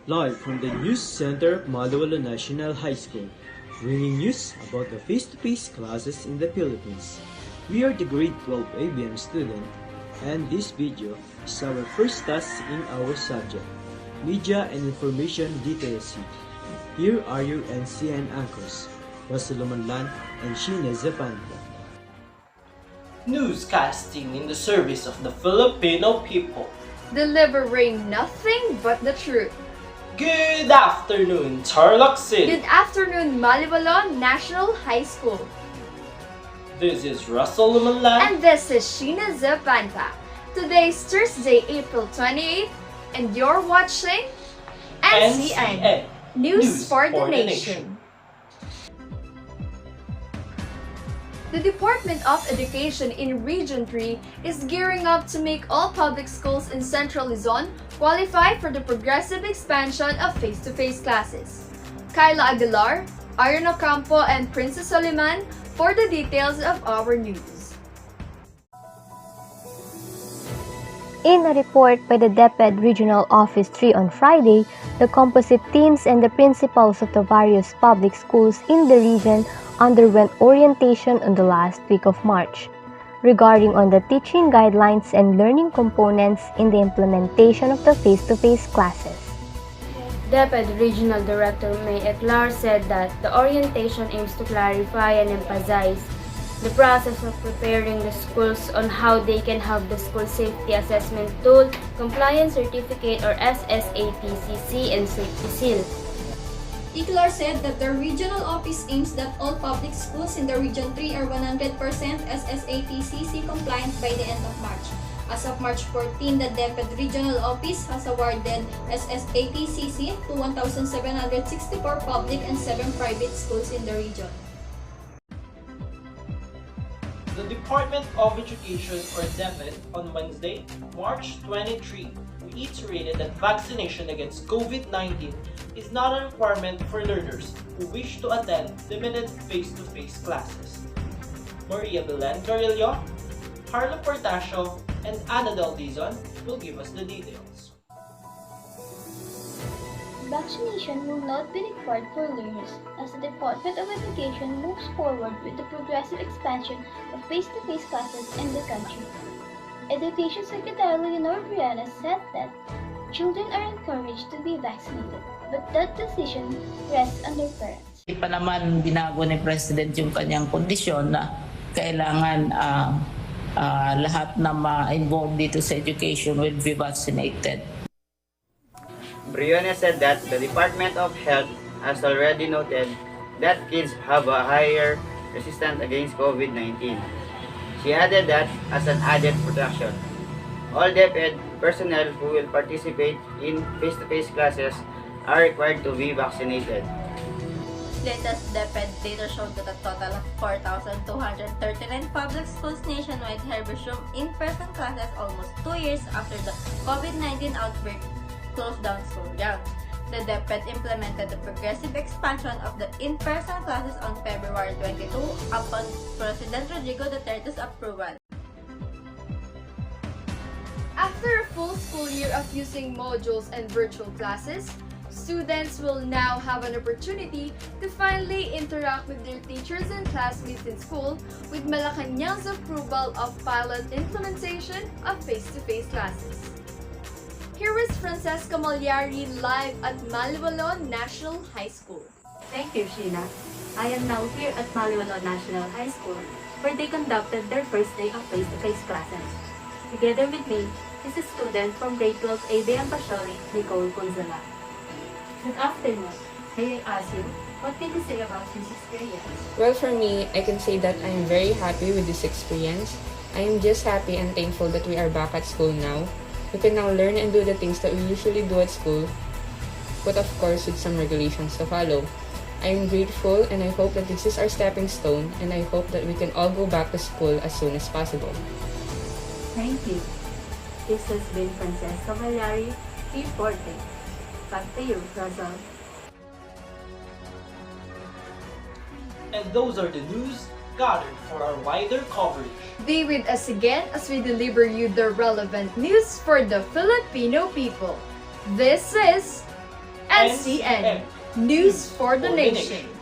live from the News Center of Malaolo National High School, bringing news about the face-to-face classes in the Philippines. We are the grade 12 ABM student, and this video is our first task in our subject, Media and Information Literacy. Here are your NCN anchors, Russell Manlan and Sheena Zapanta. Newscasting in the service of the Filipino people. Delivering nothing but the truth. Good afternoon, Tarlac City. Good afternoon, Malaolo National High School. This is Russell Manlan. And this is Sheena Zapanta. Today is Thursday, April 28th, and you're watching NCN, News for the Nation. The Department of Education in Region 3 is gearing up to make all public schools in Central Luzon qualify for the progressive expansion of face-to-face classes. Kyla Aguilar, Aaron Ocampo, and Princess Soliman for the details of our news. In a report by the DepEd Regional Office 3 on Friday, the composite teams and the principals of the various public schools in the region underwent orientation on the last week of March regarding on the teaching guidelines and learning components in the implementation of the face-to-face classes. DepEd Regional Director May Eclar said that the orientation aims to clarify and emphasize the process of preparing the schools on how they can have the School Safety Assessment Tool, Compliance Certificate or SSATCC, and Safety Seal. Eclar said that the regional office aims that all public schools in the Region 3 are 100% SSATCC compliant by the end of March. As of March 14, the DepEd Regional Office has awarded SSATCC to 1,764 public and 7 private schools in the region. The Department of Education, or DepEd, on Wednesday, March 23, reiterated that vaccination against COVID-19 is not a requirement for learners who wish to attend limited face-to-face classes. Maria Belen Carrillo, Carlo Portasio, and Anadel Dizon will give us the details. Vaccination will not be required for learners as the Department of Education moves forward with the progressive expansion of face-to-face classes in the country. Education Secretary Leonor Briana said that children are encouraged to be vaccinated, but that decision rests on their parents. Hindi pa naman binago ni President yung kanyang kondisyon na kailangan lahat na ma-involved dito sa education will be vaccinated. Briona said that the Department of Health has already noted that kids have a higher resistance against COVID-19. She added that as an added protection, all DepEd personnel who will participate in face-to-face classes are required to be vaccinated. Latest DepEd data showed that a total of 4,239 public schools nationwide have resumed in-person classes almost 2 years after the COVID-19 outbreak closed down school grounds. The DepEd implemented the progressive expansion of the in-person classes on February 22 upon President Rodrigo Duterte's approval. After a full school year of using modules and virtual classes, students will now have an opportunity to finally interact with their teachers and classmates in school with Malacanang's approval of pilot implementation of face-to-face classes. Here is Francesca Malyari live at Malaolo National High School. Thank you, Sheena. I am now here at Malaolo National High School where they conducted their first day of face-to-face classes. Together with me is a student from grade 12 ABM Pacioli, Nicole Gonzala. Good afternoon. May I ask you, what can you say about this experience? Well, for me, I can say that I am very happy with this experience. I am just happy and thankful that we are back at school now. We can now learn and do the things that we usually do at school, but of course with some regulations to follow. I am grateful and I hope that this is our stepping stone, and I hope that we can all go back to school as soon as possible. Thank you. This has been Francesca Malyari reporting. Back to you, Russell. And those are the news gathered for our wider coverage. Be with us again as we deliver you the relevant news for the Filipino people. This is NCN, News for the Nation.